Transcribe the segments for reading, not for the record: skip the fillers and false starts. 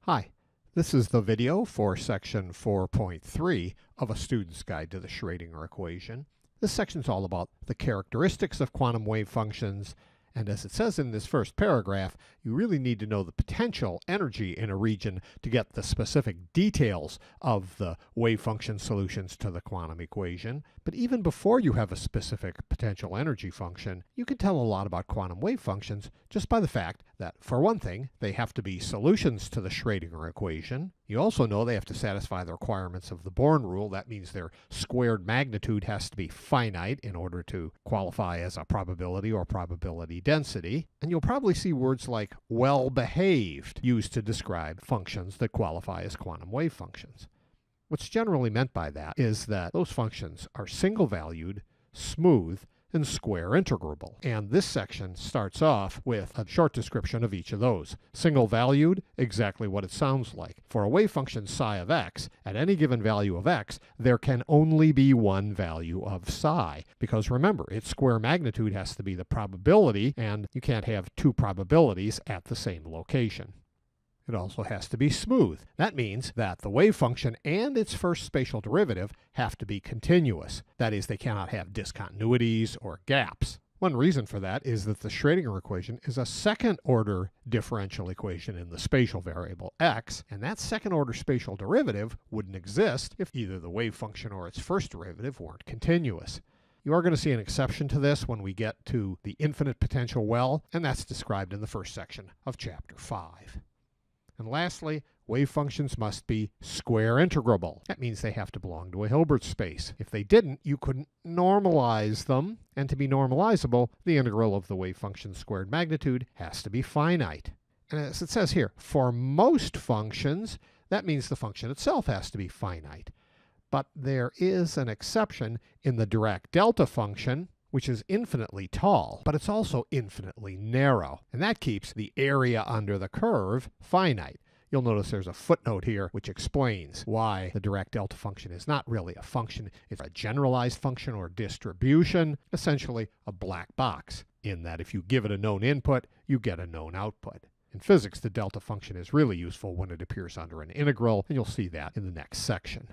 Hi, this is the video for section 4.3 of a student's guide to the Schrödinger equation. This section is all about the characteristics of quantum wave functions, and as it says in this first paragraph, you really need to know the potential energy in a region to get the specific details of the wave function solutions to the quantum equation. But even before you have a specific potential energy function, you can tell a lot about quantum wave functions just by the fact that, for one thing, they have to be solutions to the Schrödinger equation. You also know they have to satisfy the requirements of the Born rule. That means their squared magnitude has to be finite in order to qualify as a probability or probability density. And you'll probably see words like well-behaved used to describe functions that qualify as quantum wave functions. What's generally meant by that is that those functions are single-valued, smooth, and square integrable. And this section starts off with a short description of each of those. Single valued, exactly what it sounds like. For a wave function psi of x, at any given value of x, there can only be one value of psi. Because remember, its square magnitude has to be the probability, and you can't have two probabilities at the same location. It also has to be smooth. That means that the wave function and its first spatial derivative have to be continuous. That is, they cannot have discontinuities or gaps. One reason for that is that the Schrödinger equation is a second-order differential equation in the spatial variable x, and that second-order spatial derivative wouldn't exist if either the wave function or its first derivative weren't continuous. You are going to see an exception to this when we get to the infinite potential well, and that's described in the first section of chapter 5. And lastly, wave functions must be square integrable. That means they have to belong to a Hilbert space. If they didn't, you couldn't normalize them. And to be normalizable, the integral of the wave function's squared magnitude has to be finite. And as it says here, for most functions, that means the function itself has to be finite. But there is an exception in the Dirac delta function, which is infinitely tall, but it's also infinitely narrow. And that keeps the area under the curve finite. You'll notice there's a footnote here which explains why the Dirac delta function is not really a function. It's a generalized function or distribution, essentially a black box, in that if you give it a known input, you get a known output. In physics, the delta function is really useful when it appears under an integral, and you'll see that in the next section.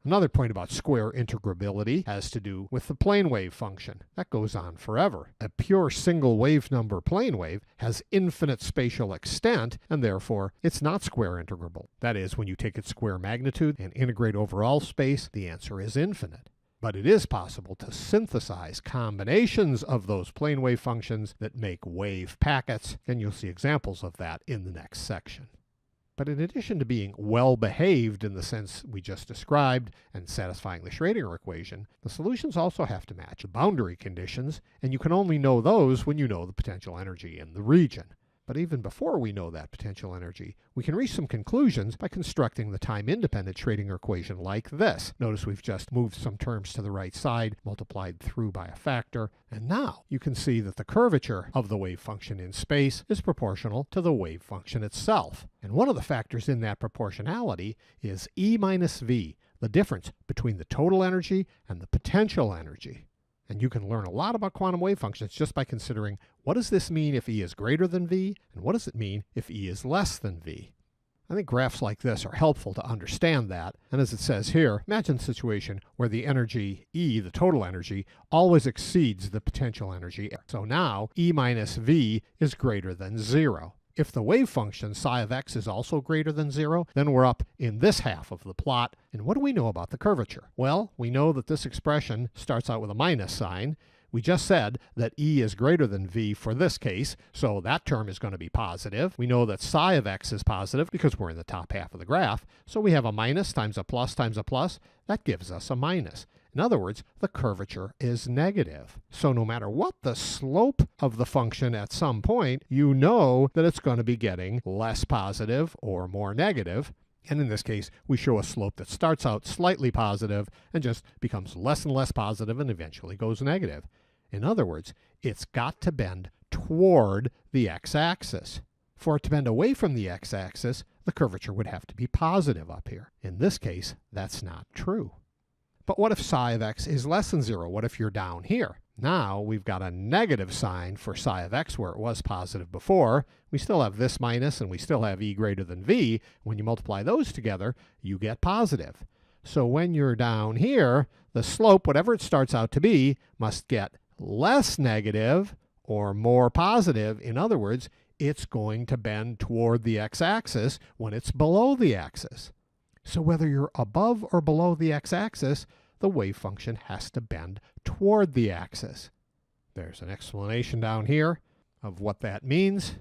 Another point about square integrability has to do with the plane wave function. That goes on forever. A pure single wave number plane wave has infinite spatial extent, and therefore it's not square integrable. That is, when you take its square magnitude and integrate over all space, the answer is infinite. But it is possible to synthesize combinations of those plane wave functions that make wave packets, and you'll see examples of that in the next section. But in addition to being well-behaved in the sense we just described and satisfying the Schrödinger equation, the solutions also have to match the boundary conditions, and you can only know those when you know the potential energy in the region. But even before we know that potential energy, we can reach some conclusions by constructing the time-independent Schrödinger equation like this. Notice we've just moved some terms to the right side, multiplied through by a factor, and now you can see that the curvature of the wave function in space is proportional to the wave function itself. And one of the factors in that proportionality is E minus V, the difference between the total energy and the potential energy. And you can learn a lot about quantum wave functions just by considering what does this mean if E is greater than V, and what does it mean if E is less than V. I think graphs like this are helpful to understand that, and as it says here, imagine a situation where the energy E, the total energy, always exceeds the potential energy. So now E minus V is greater than 0. If the wave function psi of x is also greater than 0, then we're up in this half of the plot. And what do we know about the curvature? Well, we know that this expression starts out with a minus sign. We just said that E is greater than V for this case, so that term is going to be positive. We know that psi of x is positive because we're in the top half of the graph. So we have a minus times a plus times a plus. That gives us a minus. In other words, the curvature is negative. So no matter what the slope of the function at some point, you know that it's going to be getting less positive or more negative. And in this case, we show a slope that starts out slightly positive and just becomes less and less positive and eventually goes negative. In other words, it's got to bend toward the x-axis. For it to bend away from the x-axis, the curvature would have to be positive up here. In this case, that's not true. But what if psi of x is less than 0? What if you're down here? Now we've got a negative sign for psi of x where it was positive before. We still have this minus and we still have e greater than v. When you multiply those together, you get positive. So when you're down here, the slope, whatever it starts out to be, must get less negative or more positive. In other words, it's going to bend toward the x-axis when it's below the axis. So whether you're above or below the x-axis, the wave function has to bend toward the axis. There's an explanation down here of what that means.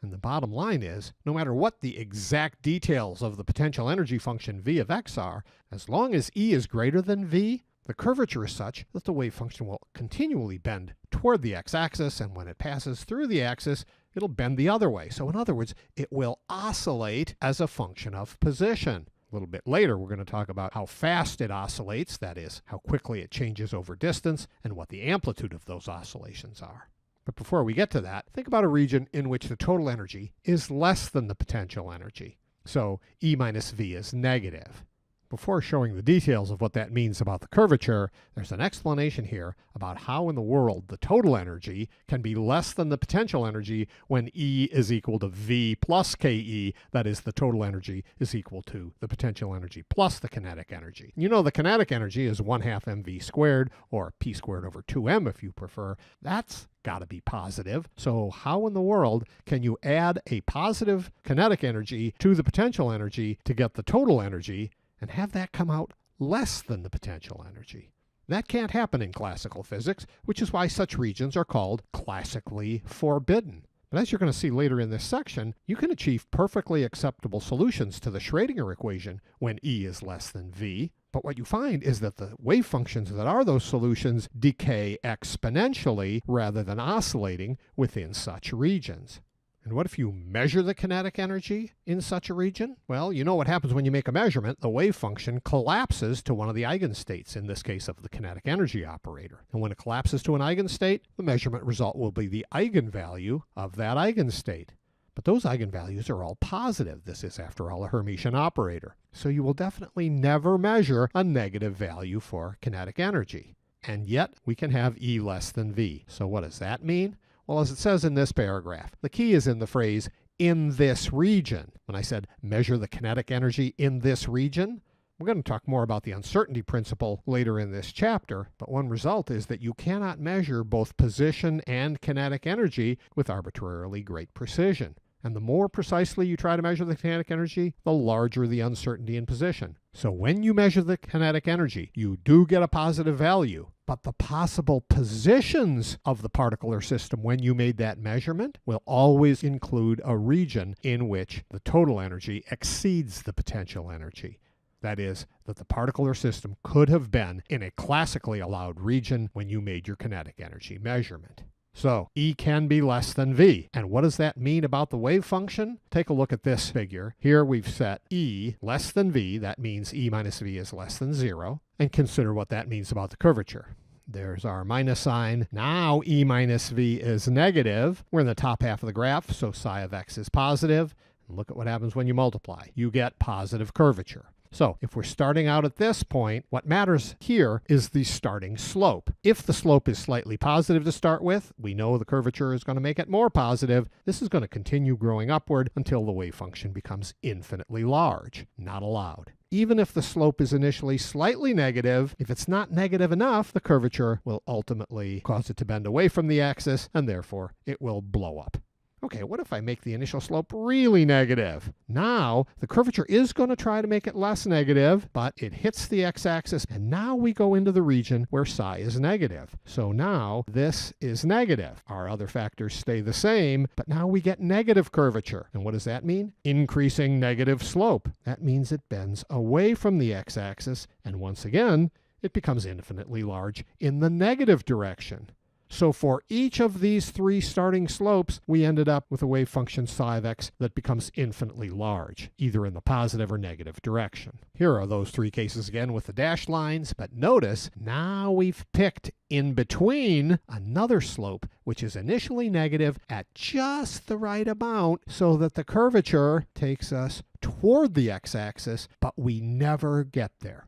And the bottom line is, no matter what the exact details of the potential energy function v of x are, as long as E is greater than v, the curvature is such that the wave function will continually bend toward the x-axis, and when it passes through the axis, it'll bend the other way. So in other words, it will oscillate as a function of position. A little bit later, we're going to talk about how fast it oscillates, that is, how quickly it changes over distance, and what the amplitude of those oscillations are. But before we get to that, think about a region in which the total energy is less than the potential energy. So E minus V is negative. Before showing the details of what that means about the curvature, there's an explanation here about how in the world the total energy can be less than the potential energy when E is equal to V plus KE, that is, the total energy is equal to the potential energy plus the kinetic energy. You know the kinetic energy is 1/2 mv squared, or p squared over 2m if you prefer. That's got to be positive. So how in the world can you add a positive kinetic energy to the potential energy to get the total energy and have that come out less than the potential energy? That can't happen in classical physics, which is why such regions are called classically forbidden. But as you're going to see later in this section, you can achieve perfectly acceptable solutions to the Schrödinger equation when E is less than V. But what you find is that the wave functions that are those solutions decay exponentially rather than oscillating within such regions. And what if you measure the kinetic energy in such a region? Well, you know what happens when you make a measurement. The wave function collapses to one of the eigenstates, in this case of the kinetic energy operator. And when it collapses to an eigenstate, the measurement result will be the eigenvalue of that eigenstate. But those eigenvalues are all positive. This is, after all, a Hermitian operator. So you will definitely never measure a negative value for kinetic energy. And yet, we can have E less than V. So what does that mean? Well, as it says in this paragraph, the key is in the phrase, in this region. When I said measure the kinetic energy in this region, we're going to talk more about the uncertainty principle later in this chapter, but one result is that you cannot measure both position and kinetic energy with arbitrarily great precision. And the more precisely you try to measure the kinetic energy, the larger the uncertainty in position. So when you measure the kinetic energy, you do get a positive value, but the possible positions of the particle or system when you made that measurement will always include a region in which the total energy exceeds the potential energy. That is, that the particle or system could have been in a classically allowed region when you made your kinetic energy measurement. So E can be less than V. And what does that mean about the wave function? Take a look at this figure. Here we've set E less than V. That means E minus V is less than 0. And consider what that means about the curvature. There's our minus sign. Now E minus V is negative. We're in the top half of the graph, so psi of x is positive. And look at what happens when you multiply. You get positive curvature. So if we're starting out at this point, what matters here is the starting slope. If the slope is slightly positive to start with, we know the curvature is going to make it more positive. This is going to continue growing upward until the wave function becomes infinitely large. Not allowed. Even if the slope is initially slightly negative, if it's not negative enough, the curvature will ultimately cause it to bend away from the axis, and therefore it will blow up. Okay, what if I make the initial slope really negative? Now, the curvature is going to try to make it less negative, but it hits the x-axis, and now we go into the region where psi is negative. So now, this is negative. Our other factors stay the same, but now we get negative curvature. And what does that mean? Increasing negative slope. That means it bends away from the x-axis, and once again, it becomes infinitely large in the negative direction. So for each of these three starting slopes, we ended up with a wave function psi of x that becomes infinitely large, either in the positive or negative direction. Here are those three cases again with the dashed lines, but notice now we've picked in between another slope, which is initially negative at just the right amount so that the curvature takes us toward the x-axis, but we never get there.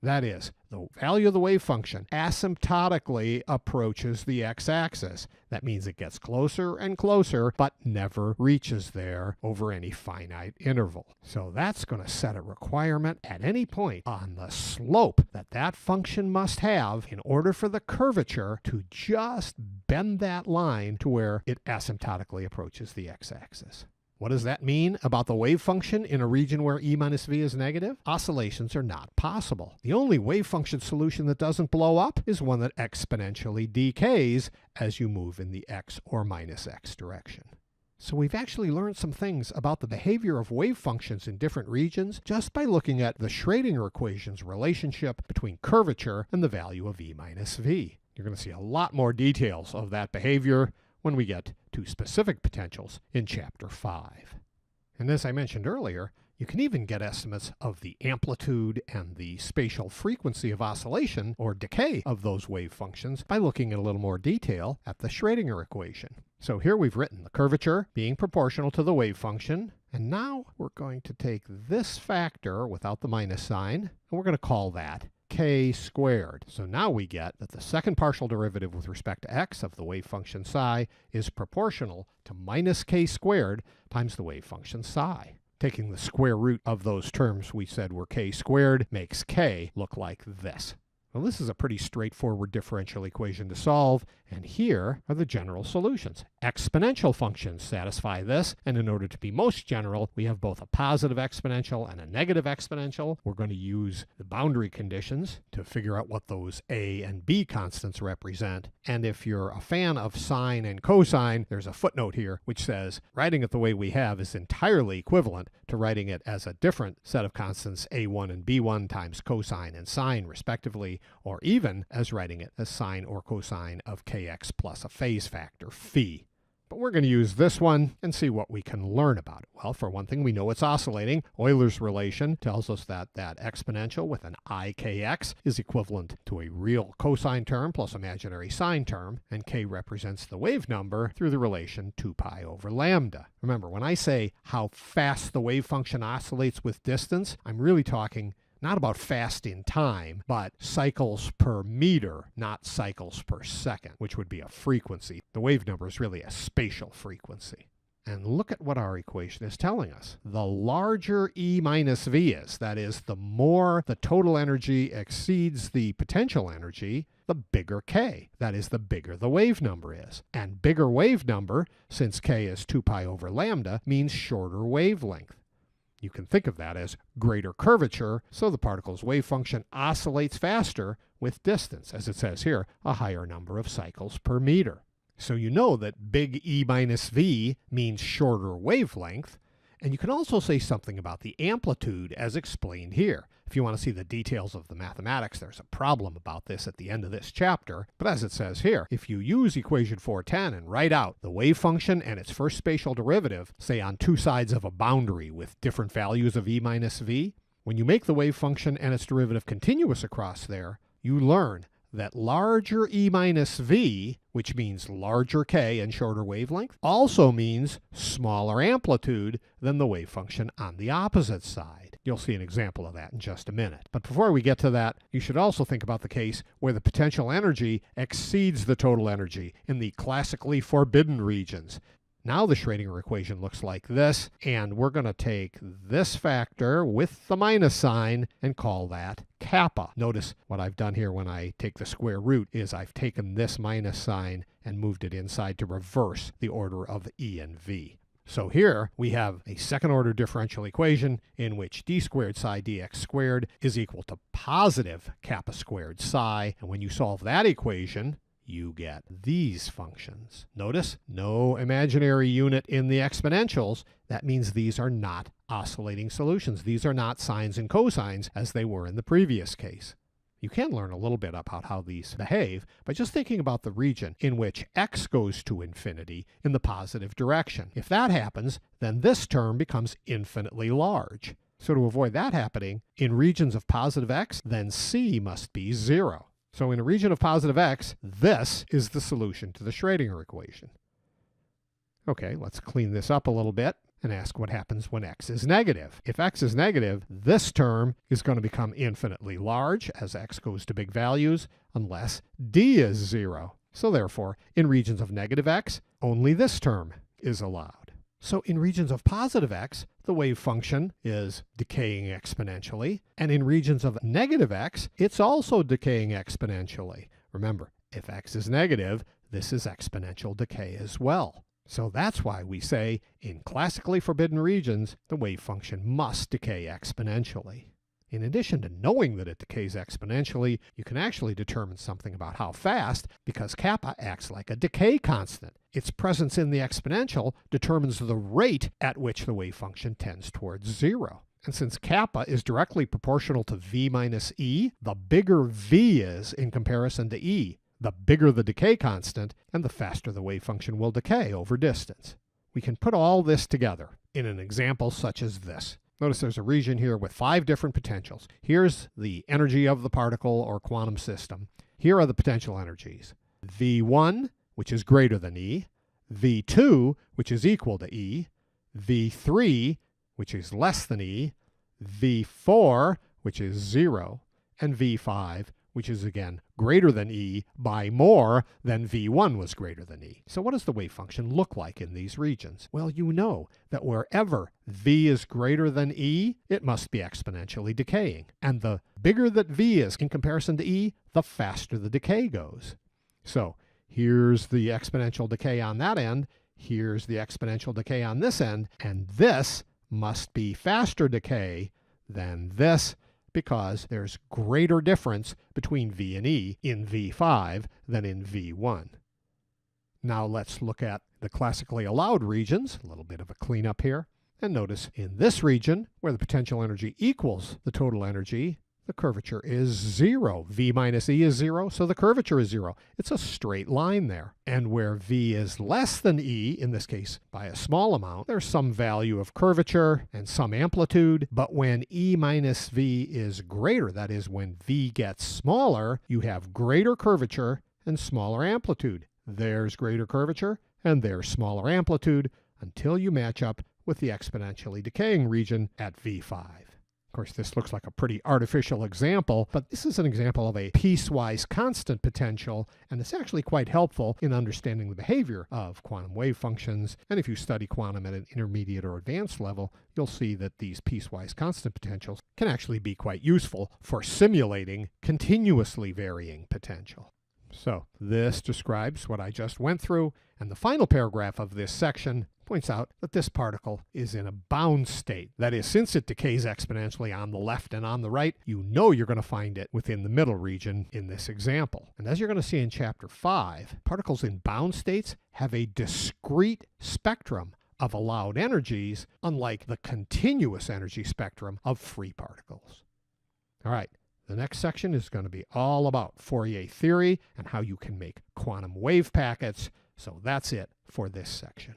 That is, the value of the wave function asymptotically approaches the x-axis. That means it gets closer and closer, but never reaches there over any finite interval. So that's going to set a requirement at any point on the slope that that function must have in order for the curvature to just bend that line to where it asymptotically approaches the x-axis. What does that mean about the wave function in a region where e minus v is negative? Oscillations are not possible. The only wave function solution that doesn't blow up is one that exponentially decays as you move in the x or minus x direction. So we've actually learned some things about the behavior of wave functions in different regions just by looking at the Schrödinger equation's relationship between curvature and the value of e minus v. You're going to see a lot more details of that behavior when we get to specific potentials in Chapter 5. And as I mentioned earlier, you can even get estimates of the amplitude and the spatial frequency of oscillation or decay of those wave functions by looking in a little more detail at the Schrödinger equation. So here we've written the curvature being proportional to the wave function, and now we're going to take this factor without the minus sign, and we're going to call that k squared. So now we get that the second partial derivative with respect to x of the wave function psi is proportional to minus k squared times the wave function psi. Taking the square root of those terms we said were k squared makes k look like this. Well, this is a pretty straightforward differential equation to solve, and here are the general solutions. Exponential functions satisfy this, and in order to be most general, we have both a positive exponential and a negative exponential. We're going to use the boundary conditions to figure out what those a and b constants represent. And if you're a fan of sine and cosine, there's a footnote here which says writing it the way we have is entirely equivalent to writing it as a different set of constants a1 and b1 times cosine and sine respectively, or even as writing it as sine or cosine of kx plus a phase factor, phi. But we're going to use this one and see what we can learn about it. Well, for one thing, we know it's oscillating. Euler's relation tells us that that exponential with an ikx is equivalent to a real cosine term plus imaginary sine term, and k represents the wave number through the relation 2 pi over lambda. Remember, when I say how fast the wave function oscillates with distance, I'm really talking not about fast in time, but cycles per meter, not cycles per second, which would be a frequency. The wave number is really a spatial frequency. And look at what our equation is telling us. The larger E minus V is, that is, the more the total energy exceeds the potential energy, the bigger K. That is, the bigger the wave number is. And bigger wave number, since K is 2 pi over lambda, means shorter wavelength. You can think of that as greater curvature, so the particle's wave function oscillates faster with distance, as it says here, a higher number of cycles per meter. So you know that big E minus V means shorter wavelength, and you can also say something about the amplitude as explained here. If you want to see the details of the mathematics, there's a problem about this at the end of this chapter, but as it says here, if you use equation 410 and write out the wave function and its first spatial derivative, say on two sides of a boundary with different values of E minus V, when you make the wave function and its derivative continuous across there, you learn that larger E minus V, which means larger K and shorter wavelength, also means smaller amplitude than the wave function on the opposite side. You'll see an example of that in just a minute. But before we get to that, you should also think about the case where the potential energy exceeds the total energy in the classically forbidden regions. Now the Schrödinger equation looks like this, and we're going to take this factor with the minus sign and call that kappa. Notice what I've done here when I take the square root is I've taken this minus sign and moved it inside to reverse the order of E and V. So here we have a second order differential equation in which d squared psi dx squared is equal to positive kappa squared psi, and when you solve that equation, you get these functions. Notice, no imaginary unit in the exponentials. That means these are not oscillating solutions. These are not sines and cosines as they were in the previous case. You can learn a little bit about how these behave by just thinking about the region in which x goes to infinity in the positive direction. If that happens, then this term becomes infinitely large. So to avoid that happening, in regions of positive x, then c must be 0. So in a region of positive x, this is the solution to the Schrödinger equation. Okay, let's clean this up a little bit. and ask what happens when x is negative. If x is negative, this term is going to become infinitely large as x goes to big values, unless d is 0. So therefore, in regions of negative x, only this term is allowed. So in regions of positive x, the wave function is decaying exponentially, and in regions of negative x, it's also decaying exponentially. Remember, if x is negative, this is exponential decay as well. So that's why we say, in classically forbidden regions, the wave function must decay exponentially. In addition to knowing that it decays exponentially, you can actually determine something about how fast, because kappa acts like a decay constant. Its presence in the exponential determines the rate at which the wave function tends towards 0. And since kappa is directly proportional to v minus e, the bigger v is in comparison to e, the bigger the decay constant, and the faster the wave function will decay over distance. We can put all this together in an example such as this. Notice there's a region here with 5 different potentials. Here's the energy of the particle or quantum system. Here are the potential energies. V1, which is greater than E, V2, which is equal to E, V3, which is less than E, V4, which is 0, and V5, which is again greater than E by more than V1 was greater than E. So what does the wave function look like in these regions? Well, you know that wherever V is greater than E, it must be exponentially decaying. And the bigger that V is in comparison to E, the faster the decay goes. So here's the exponential decay on that end, here's the exponential decay on this end, and this must be faster decay than this, because there's greater difference between V and E in V5 than in V1. Now let's look at the classically allowed regions, a little bit of a cleanup here. And notice in this region, where the potential energy equals the total energy, the curvature is 0. V minus E is 0, so the curvature is 0. It's a straight line there. And where V is less than E, in this case by a small amount, there's some value of curvature and some amplitude. But when E minus V is greater, that is when V gets smaller, you have greater curvature and smaller amplitude. There's greater curvature and there's smaller amplitude until you match up with the exponentially decaying region at V5. Of course, this looks like a pretty artificial example, but this is an example of a piecewise constant potential, and it's actually quite helpful in understanding the behavior of quantum wave functions. And if you study quantum at an intermediate or advanced level, you'll see that these piecewise constant potentials can actually be quite useful for simulating continuously varying potential. So this describes what I just went through, and the final paragraph of this section points out that this particle is in a bound state. That is, since it decays exponentially on the left and on the right, you know you're going to find it within the middle region in this example. And as you're going to see in Chapter 5, particles in bound states have a discrete spectrum of allowed energies, unlike the continuous energy spectrum of free particles. All right. The next section is going to be all about Fourier theory and how you can make quantum wave packets. So that's it for this section.